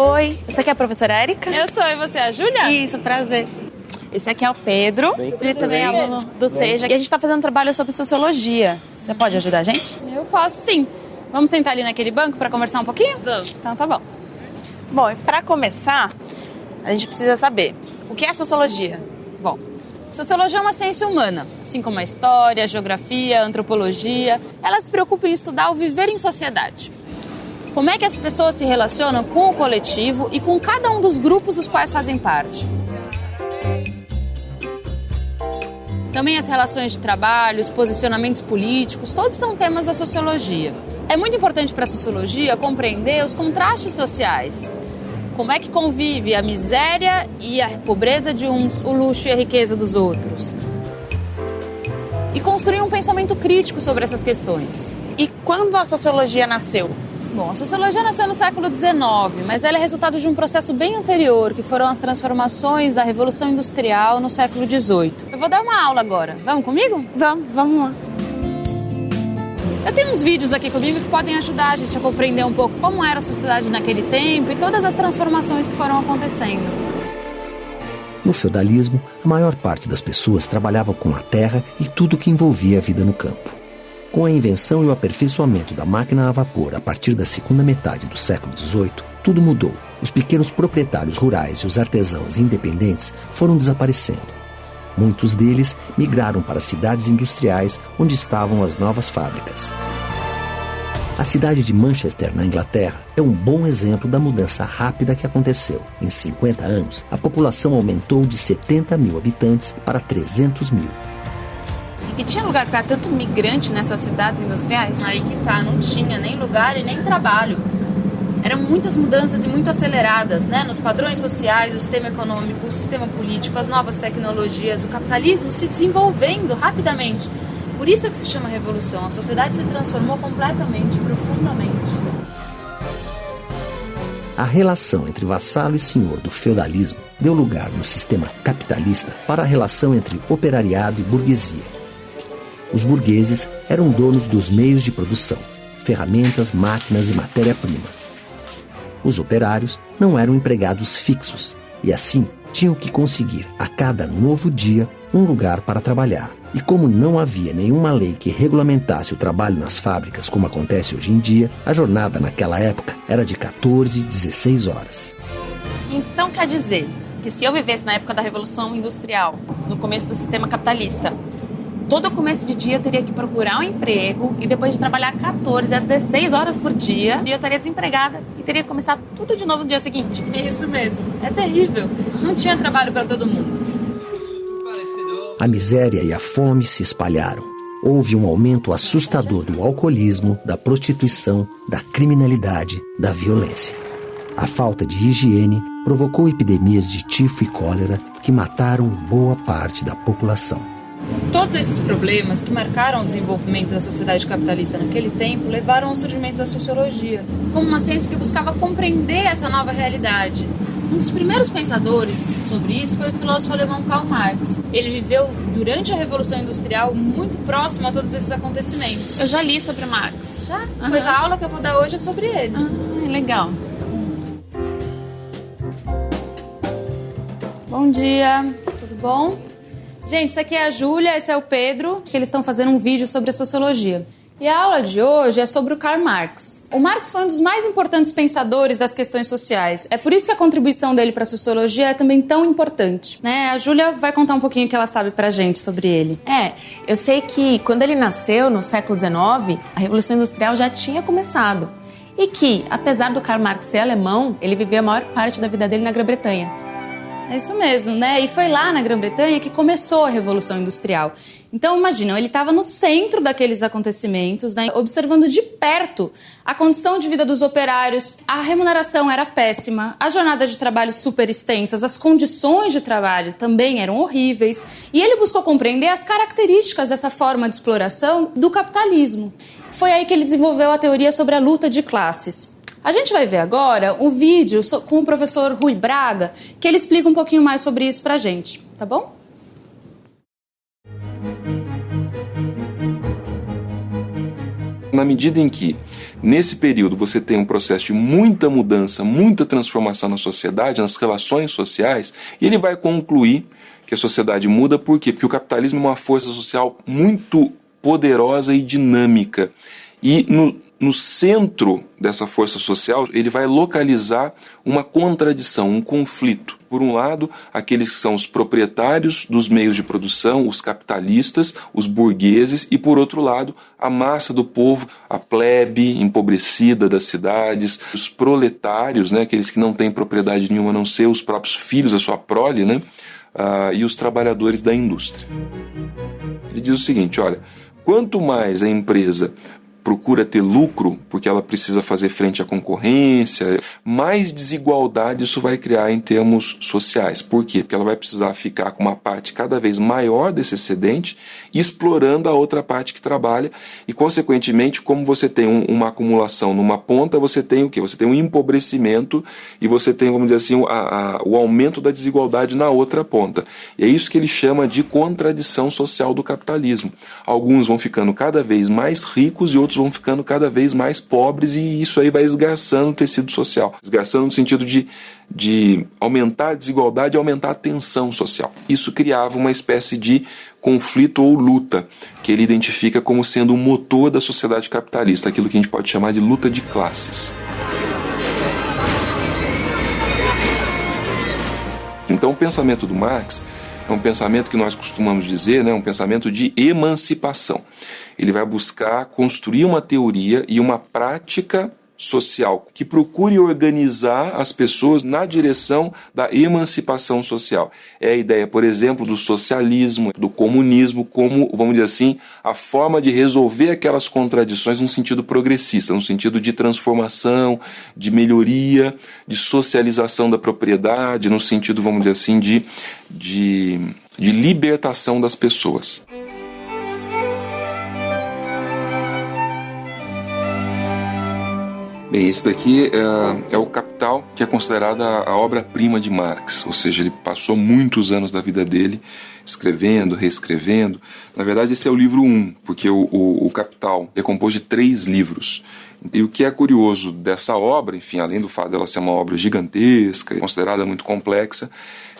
Oi, você aqui é a professora Érica? Eu sou, e você é a Júlia? Isso, prazer. Esse aqui é o Pedro, ele também é aluno do SEJA. E a gente está fazendo um trabalho sobre sociologia. Você pode ajudar a gente? Eu posso, sim. Vamos sentar ali naquele banco para conversar um pouquinho? Vamos. Então tá bom. Bom, e para começar, a gente precisa saber o que é sociologia. Bom, sociologia é uma ciência humana, assim como a história, a geografia, a antropologia. Ela se preocupa em estudar o viver em sociedade. Como é que as pessoas se relacionam com o coletivo e com cada um dos grupos dos quais fazem parte. Também as relações de trabalho, os posicionamentos políticos, todos são temas da sociologia. É muito importante para a sociologia compreender os contrastes sociais. Como é que convive a miséria e a pobreza de uns, o luxo e a riqueza dos outros. E construir um pensamento crítico sobre essas questões. E quando a sociologia nasceu? Bom, a sociologia nasceu no século XIX, mas ela é resultado de um processo bem anterior, que foram as transformações da Revolução Industrial no século XVIII. Eu vou dar uma aula agora. Vamos comigo? Vamos lá. Eu tenho uns vídeos aqui comigo que podem ajudar a gente a compreender um pouco como era a sociedade naquele tempo e todas as transformações que foram acontecendo. No feudalismo, a maior parte das pessoas trabalhava com a terra e tudo que envolvia a vida no campo. Com a invenção e o aperfeiçoamento da máquina a vapor a partir da segunda metade do século XVIII, tudo mudou. Os pequenos proprietários rurais e os artesãos independentes foram desaparecendo. Muitos deles migraram para cidades industriais onde estavam as novas fábricas. A cidade de Manchester, na Inglaterra, é um bom exemplo da mudança rápida que aconteceu. Em 50 anos, a população aumentou de 70 mil habitantes para 300 mil. E tinha lugar para tanto migrante nessas cidades industriais? Aí que tá, não tinha nem lugar e nem trabalho. Eram muitas mudanças e muito aceleradas, né? Nos padrões sociais, o sistema econômico, o sistema político, as novas tecnologias, o capitalismo se desenvolvendo rapidamente. Por isso é que se chama revolução. A sociedade se transformou completamente, profundamente. A relação entre vassalo e senhor do feudalismo deu lugar no sistema capitalista para a relação entre operariado e burguesia. Os burgueses eram donos dos meios de produção, ferramentas, máquinas e matéria-prima. Os operários não eram empregados fixos e, assim, tinham que conseguir a cada novo dia um lugar para trabalhar. E como não havia nenhuma lei que regulamentasse o trabalho nas fábricas como acontece hoje em dia, a jornada naquela época era de 14, 16 horas. Então quer dizer que se eu vivesse na época da Revolução Industrial, no começo do sistema capitalista, todo começo de dia eu teria que procurar um emprego e depois de trabalhar 14 a 16 horas por dia, eu estaria desempregada e teria que começar tudo de novo no dia seguinte. Isso mesmo. É terrível. Não tinha trabalho para todo mundo. A miséria e a fome se espalharam. Houve um aumento assustador do alcoolismo, da prostituição, da criminalidade, da violência. A falta de higiene provocou epidemias de tifo e cólera que mataram boa parte da população. Todos esses problemas que marcaram o desenvolvimento da sociedade capitalista naquele tempo levaram ao surgimento da sociologia, como uma ciência que buscava compreender essa nova realidade. Um dos primeiros pensadores sobre isso foi o filósofo alemão Karl Marx. Ele viveu durante a Revolução Industrial muito próximo a todos esses acontecimentos. Eu já li sobre Marx. Já? Pois a aula que eu vou dar hoje é sobre ele. Legal. Bom dia, tudo bom? Gente, isso aqui é a Júlia, esse é o Pedro, que eles estão fazendo um vídeo sobre a sociologia. E a aula de hoje é sobre o Karl Marx. O Marx foi um dos mais importantes pensadores das questões sociais. É por isso que a contribuição dele para a sociologia é também tão importante, né? A Júlia vai contar um pouquinho o que ela sabe pra gente sobre ele. Eu sei que quando ele nasceu, no século XIX, a Revolução Industrial já tinha começado. E que, apesar do Karl Marx ser alemão, ele viveu a maior parte da vida dele na Grã-Bretanha. É isso mesmo, né? E foi lá na Grã-Bretanha que começou a Revolução Industrial. Então, imaginam, ele estava no centro daqueles acontecimentos, né? Observando de perto a condição de vida dos operários. A remuneração era péssima, as jornadas de trabalho super extensas, as condições de trabalho também eram horríveis. E ele buscou compreender as características dessa forma de exploração do capitalismo. Foi aí que ele desenvolveu a teoria sobre a luta de classes. A gente vai ver agora um vídeo com o professor Rui Braga, que ele explica um pouquinho mais sobre isso pra gente, tá bom? Na medida em que Nesse período você tem um processo de muita mudança, muita transformação na sociedade, nas relações sociais, e ele vai concluir que a sociedade muda. Por quê? Porque o capitalismo é uma força social muito poderosa e dinâmica. E no centro dessa força social, ele vai localizar uma contradição, um conflito. Por um lado, aqueles que são os proprietários dos meios de produção, os capitalistas, os burgueses, e por outro lado, a massa do povo, a plebe empobrecida das cidades, os proletários, né, aqueles que não têm propriedade nenhuma a não ser os próprios filhos, a sua prole, né, e os trabalhadores da indústria. Ele diz o seguinte, olha, quanto mais a empresa procura ter lucro, porque ela precisa fazer frente à concorrência, mais desigualdade isso vai criar em termos sociais. Por quê? Porque ela vai precisar ficar com uma parte cada vez maior desse excedente, explorando a outra parte que trabalha, e consequentemente, como você tem uma acumulação numa ponta, você tem o quê? Você tem um empobrecimento e você tem, vamos dizer assim, o aumento da desigualdade na outra ponta. E é isso que ele chama de contradição social do capitalismo. Alguns vão ficando cada vez mais ricos e outros vão ficando cada vez mais pobres, e isso aí vai esgarçando o tecido social. Esgarçando no sentido de aumentar a desigualdade e aumentar a tensão social. Isso criava uma espécie de conflito ou luta, que ele identifica como sendo o motor da sociedade capitalista, aquilo que a gente pode chamar de luta de classes. Então o pensamento do Marx é um pensamento que nós costumamos dizer, né, um pensamento de emancipação. Ele vai buscar construir uma teoria e uma prática social que procure organizar as pessoas na direção da emancipação social. É a ideia, por exemplo, do socialismo, do comunismo, como, vamos dizer assim, a forma de resolver aquelas contradições num sentido progressista, num sentido de transformação, de melhoria, de socialização da propriedade, no sentido, vamos dizer assim, de libertação das pessoas. Bem, esse daqui é o Capital, que é considerada a obra-prima de Marx, ou seja, ele passou muitos anos da vida dele escrevendo, reescrevendo. Na verdade, esse é o livro 1, porque o Capital é composto de 3 livros. E o que é curioso dessa obra, enfim, além do fato dela ser uma obra gigantesca, considerada muito complexa,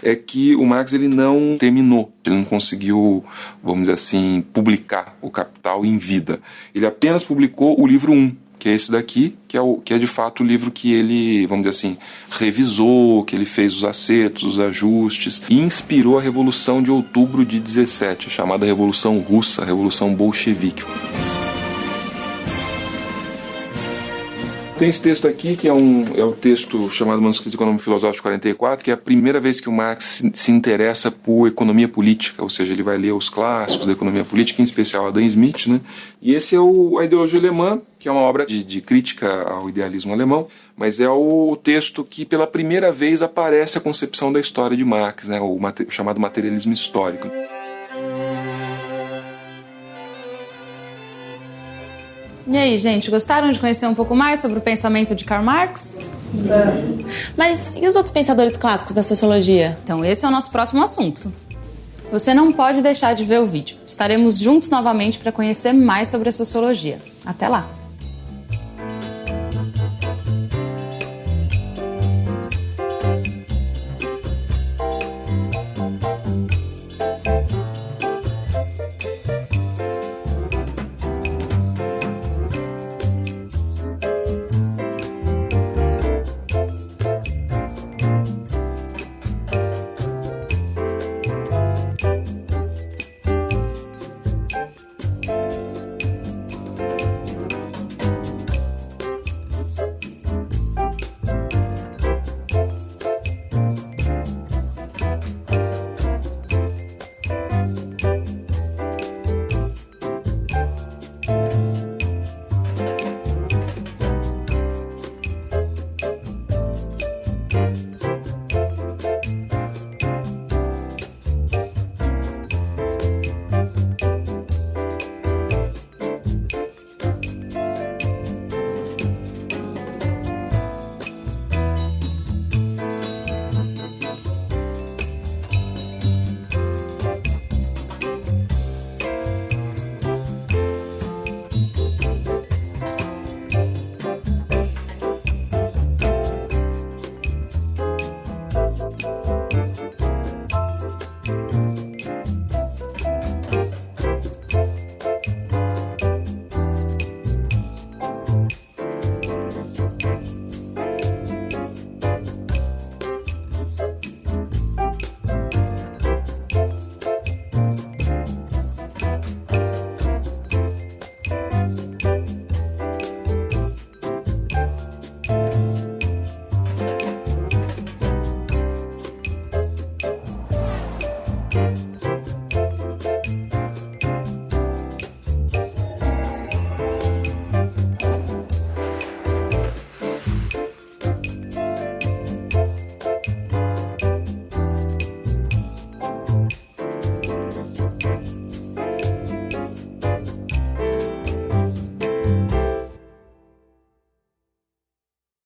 é que o Marx ele não terminou, ele não conseguiu, vamos dizer assim, publicar o Capital em vida. Ele apenas publicou o livro 1, que é esse daqui, que é de fato o livro que ele, vamos dizer assim, revisou, que ele fez os acertos, os ajustes, e inspirou a Revolução de Outubro de 17, chamada Revolução Russa, a Revolução Bolchevique. Tem esse texto aqui, que é o texto chamado Manuscrito Econômico Filosófico de 44, que é a primeira vez que o Marx se interessa por economia política, ou seja, ele vai ler os clássicos da economia política, em especial Adam Smith, né? E esse é a Ideologia Alemã, que é uma obra de crítica ao idealismo alemão, mas é o texto que pela primeira vez aparece a concepção da história de Marx, né? O chamado materialismo histórico. E aí, gente, gostaram de conhecer um pouco mais sobre o pensamento de Karl Marx? Mas e os outros pensadores clássicos da sociologia? Então, esse é o nosso próximo assunto. Você não pode deixar de ver o vídeo. Estaremos juntos novamente para conhecer mais sobre a sociologia. Até lá!